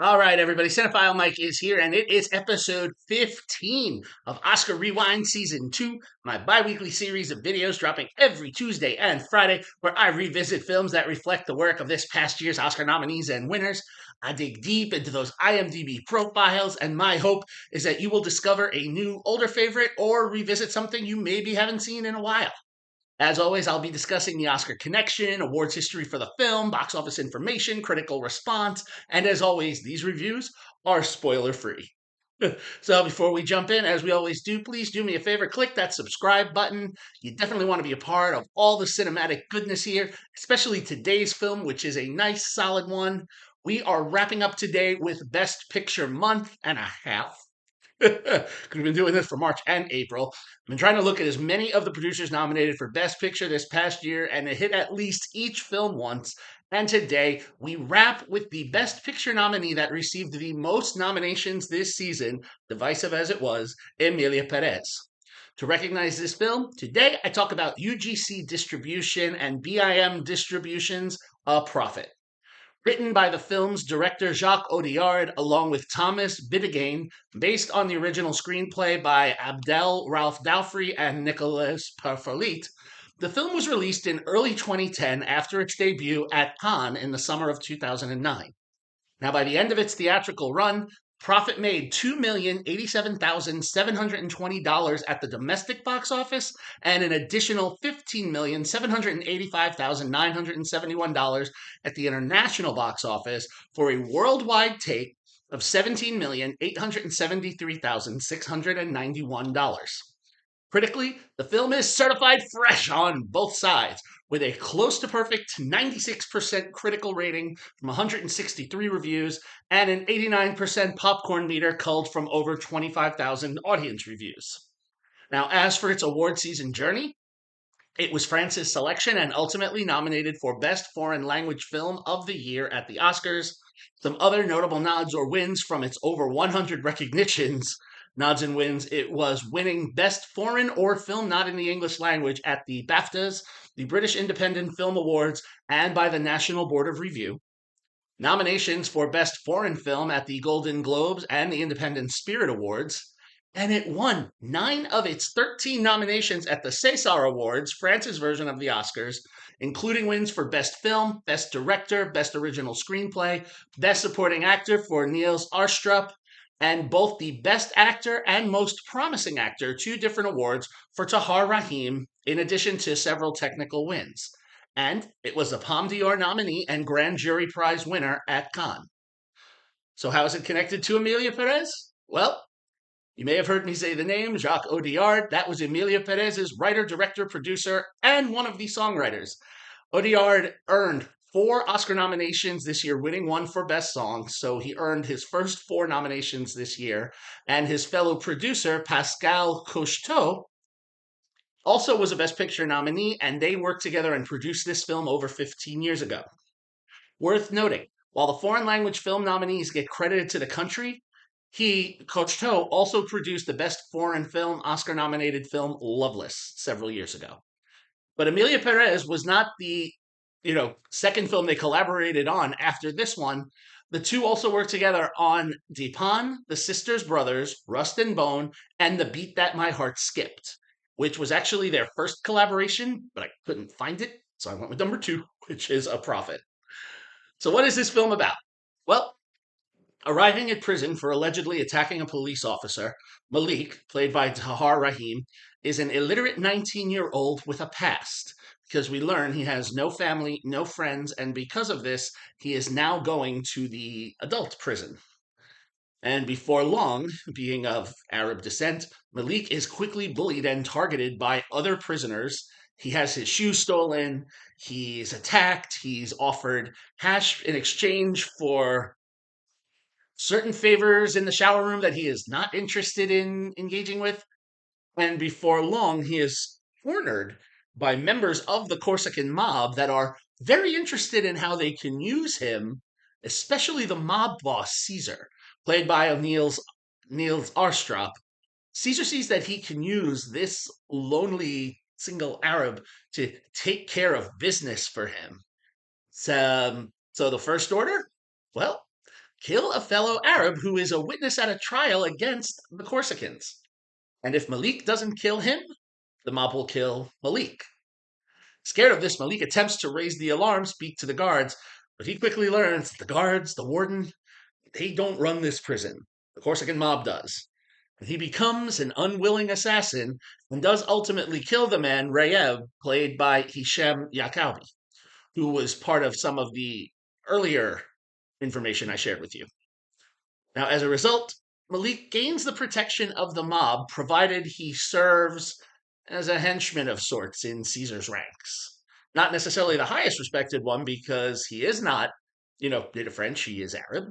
All right, everybody. Cinephile Mike is here, and it is episode 15 of Oscar Rewind Season 2, my bi weekly series of videos dropping every Tuesday and Friday, where I revisit films that reflect the work of this past year's Oscar nominees and winners. I dig deep into those IMDb profiles, and my hope is that you will discover a new, older favorite or revisit something you maybe haven't seen in a while. As always, I'll be discussing the Oscar connection, awards history for the film, box office information, critical response, and as always, these reviews are spoiler free. So before we jump in, as we always do, please do me a favor, click that subscribe button. You definitely want to be a part of all the cinematic goodness here, especially today's film, which is a nice, solid one. We are wrapping up today with Best Picture month and a half. Because we've been doing this for March and April. I've been trying to look at as many of the producers nominated for Best Picture this past year and to hit at least each film once. And today we wrap with the Best Picture nominee that received the most nominations this season, divisive as it was, Emilia Perez. To recognize this film, today I talk about UGC Distribution and BIM Distribution's A Prophet. Written by the film's director Jacques Audiard, along with Thomas Bidegain, based on the original screenplay by Abdel Ralph Daufrey and Nicolas Parfalit, the film was released in early 2010 after its debut at Cannes in the summer of 2009. Now, by the end of its theatrical run, Profit made $2,087,720 at the domestic box office and an additional $15,785,971 at the international box office for a worldwide take of $17,873,691. Critically, the film is certified fresh on both sides, with a close to perfect 96% critical rating from 163 reviews and an 89% popcorn meter culled from over 25,000 audience reviews. Now, as for its award season journey, it was France's selection and ultimately nominated for Best Foreign Language Film of the Year at the Oscars. Some other notable nods or wins from its over 100 recognitions, nods and wins, it was winning Best Foreign or Film Not in the English Language at the BAFTAs, the British Independent Film Awards, and by the National Board of Review. Nominations for Best Foreign Film at the Golden Globes and the Independent Spirit Awards, and it won 9 of its 13 nominations at the César Awards, France's version of the Oscars, including wins for Best Film, Best Director, Best Original Screenplay, Best Supporting Actor for Niels Aarstrup, and both the Best Actor and Most Promising Actor, 2 different awards for Tahar Rahim, in addition to several technical wins. And it was a Palme d'Or nominee and Grand Jury Prize winner at Cannes. So how is it connected to Emilia Perez? Well, you may have heard me say the name, Jacques Audiard. That was Emilia Perez's writer, director, producer, and one of the songwriters. Audiard earned 4 Oscar nominations this year, winning 1 for Best Song, so he earned his first 4 nominations this year. And his fellow producer, Pascal Cousteau, also was a Best Picture nominee, and they worked together and produced this film over 15 years ago. Worth noting, while the foreign language film nominees get credited to the country, Cousteau, also produced the Best Foreign Film Oscar-nominated film Loveless several years ago. But Emilia Perez was not the, second film they collaborated on after this one. The two also worked together on Dupin, The Sisters Brothers, Rust and Bone, and The Beat That My Heart Skipped, which was actually their first collaboration, but I couldn't find it, so I went with number 2, which is A Prophet. So what is this film about? Well, arriving at prison for allegedly attacking a police officer, Malik, played by Tahar Rahim, is an illiterate 19-year-old with a past, because we learn he has no family, no friends, and because of this, he is now going to the adult prison. And before long, being of Arab descent, Malik is quickly bullied and targeted by other prisoners. He has his shoes stolen, he's attacked, he's offered hash in exchange for certain favors in the shower room that he is not interested in engaging with. And before long, he is cornered by members of the Corsican mob that are very interested in how they can use him, especially the mob boss, Caesar, played by Niels Aarstrup. Caesar sees that he can use this lonely single Arab to take care of business for him. So the First Order? Well, kill a fellow Arab who is a witness at a trial against the Corsicans. And if Malik doesn't kill him, the mob will kill Malik. Scared of this, Malik attempts to raise the alarm, speak to the guards, but he quickly learns the guards, the warden, they don't run this prison. The Corsican mob does. And he becomes an unwilling assassin and does ultimately kill the man, Rayeb, played by Hisham Yakawi, who was part of some of the earlier information I shared with you. Now, as a result, Malik gains the protection of the mob, provided he serves as a henchman of sorts in Caesar's ranks. Not necessarily the highest respected one, because he is not, native French, he is Arab.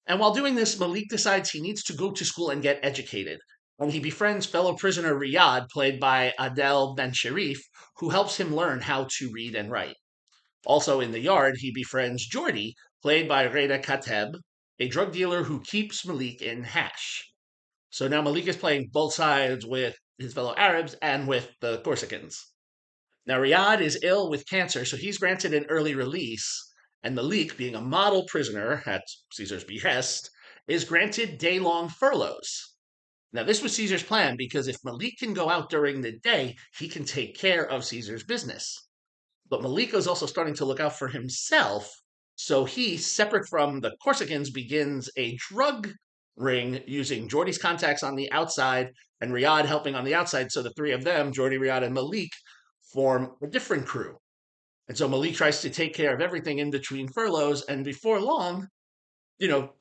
And while doing this, Malik decides he needs to go to school and get educated. And he befriends fellow prisoner Riyad, played by Adel Ben Sharif, who helps him learn how to read and write. Also in the yard, he befriends Jordi, played by Reda Kateb, a drug dealer who keeps Malik in hash. So now Malik is playing both sides with his fellow Arabs and with the Corsicans. Now Riyad is ill with cancer, so he's granted an early release, and Malik, being a model prisoner at Caesar's behest, is granted day-long furloughs. Now this was Caesar's plan, because if Malik can go out during the day, he can take care of Caesar's business. But Malik is also starting to look out for himself, so he, separate from the Corsicans, begins a drug ring using Jordi's contacts on the outside and Riyad helping on the outside. So the three of them, Jordi, Riyad, and Malik, form a different crew. And so Malik tries to take care of everything in between furloughs. And before long,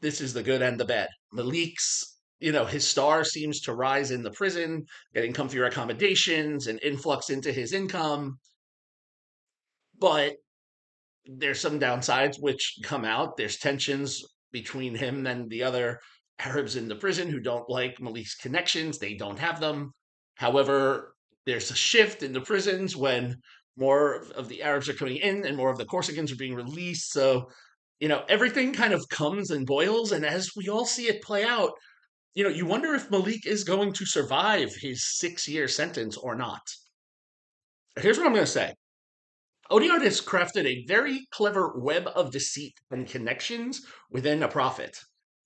this is the good and the bad. Malik's, his star seems to rise in the prison, getting comfier accommodations and influx into his income. But there's some downsides which come out. There's tensions between him and the other Arabs in the prison who don't like Malik's connections. They don't have them. However, there's a shift in the prisons when more of the Arabs are coming in and more of the Corsicans are being released. So, everything kind of comes and boils. And as we all see it play out, you wonder if Malik is going to survive his 6-year sentence or not. Here's what I'm going to say. Audiard has crafted a very clever web of deceit and connections within a prophet.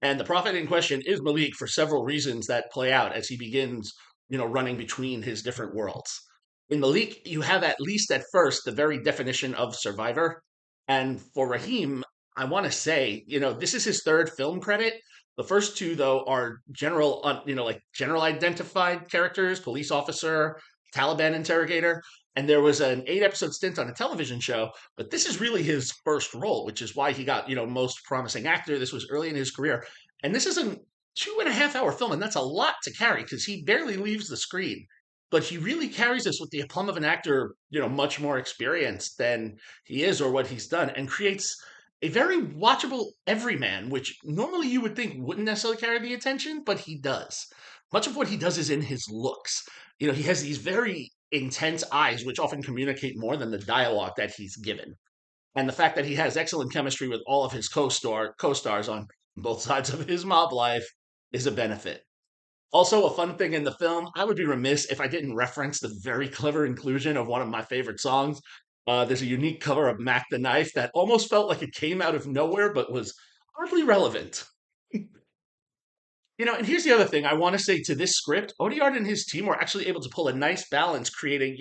And the prophet in question is Malik for several reasons that play out as he begins, running between his different worlds. In Malik, you have at least at first the very definition of survivor. And for Rahim, I want to say, this is his third film credit. The first two, though, are general identified characters, police officer, Taliban interrogator. And there was an 8-episode stint on a television show, but this is really his first role, which is why he got, most promising actor. This was early in his career. And this is a 2.5-hour film, and that's a lot to carry because he barely leaves the screen. But he really carries this with the aplomb of an actor, much more experienced than he is or what he's done, and creates a very watchable everyman, which normally you would think wouldn't necessarily carry the attention, but he does. Much of what he does is in his looks. He has these very intense eyes, which often communicate more than the dialogue that he's given. And the fact that he has excellent chemistry with all of his co-stars on both sides of his mob life is a benefit. Also, a fun thing in the film, I would be remiss if I didn't reference the very clever inclusion of one of my favorite songs. There's a unique cover of Mac the Knife that almost felt like it came out of nowhere, but was hardly relevant. And here's the other thing I want to say to this script. Audiard and his team were actually able to pull a nice balance, creating,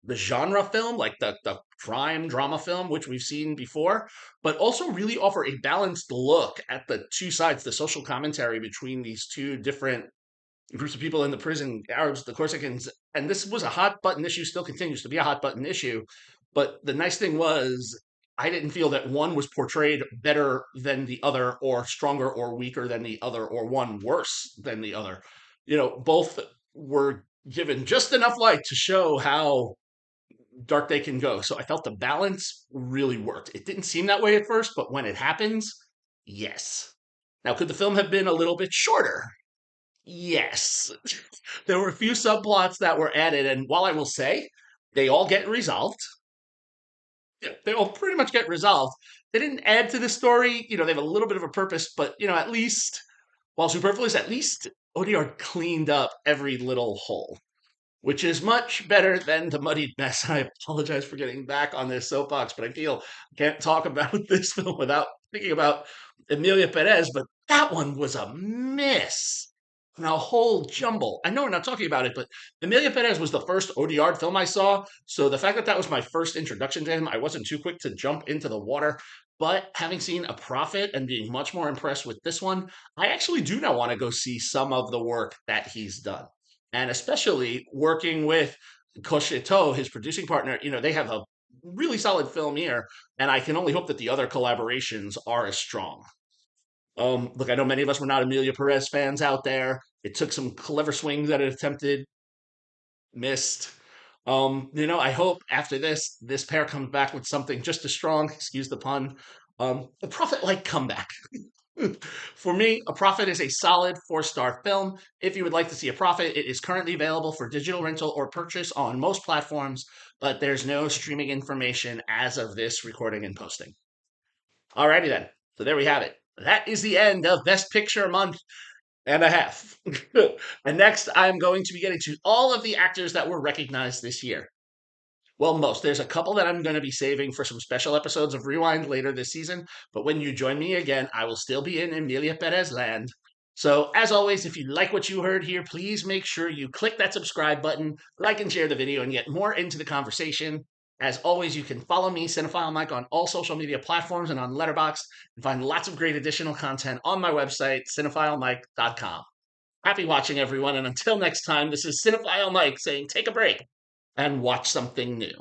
the genre film, like the crime drama film, which we've seen before, but also really offer a balanced look at the two sides, the social commentary between these two different groups of people in the prison, Arabs, the Corsicans. And this was a hot button issue, still continues to be a hot button issue. But the nice thing was, I didn't feel that one was portrayed better than the other, or stronger or weaker than the other, or one worse than the other. Both were given just enough light to show how dark they can go. So I felt the balance really worked. It didn't seem that way at first, but when it happens, yes. Now, could the film have been a little bit shorter? Yes. There were a few subplots that were added, and while I will say they all get resolved, they all pretty much get resolved. They didn't add to the story. They have a little bit of a purpose, but, at least, while superfluous, at least Audiard cleaned up every little hole, which is much better than the muddied mess. I apologize for getting back on this soapbox, but I feel I can't talk about this film without thinking about Emilia Perez, but that one was a miss. And a whole jumble. I know we're not talking about it, but Emilia Perez was the first Audiard film I saw. So the fact that that was my first introduction to him, I wasn't too quick to jump into the water. But having seen A Prophet and being much more impressed with this one, I actually do now want to go see some of the work that he's done. And especially working with Cocheteau, his producing partner, they have a really solid film here. And I can only hope that the other collaborations are as strong. Look, I know many of us were not Amelia Perez fans out there. It took some clever swings that it attempted, missed. I hope after this pair comes back with something just as strong, excuse the pun, a prophet-like comeback. For me, A Prophet is a solid four-star film. If you would like to see A Prophet, it is currently available for digital rental or purchase on most platforms, but there's no streaming information as of this recording and posting. Alrighty then. So there we have it. That is the end of Best Picture month and a half. And next, I'm going to be getting to all of the actors that were recognized this year. Well, most. There's a couple that I'm going to be saving for some special episodes of Rewind later this season. But when you join me again, I will still be in Emilia Perez land. So, as always, if you like what you heard here, please make sure you click that subscribe button, like and share the video, and get more into the conversation. As always, you can follow me, Cinephile Mike, on all social media platforms and on Letterboxd, and find lots of great additional content on my website, cinephilemike.com. Happy watching, everyone, and until next time, this is Cinephile Mike saying take a break and watch something new.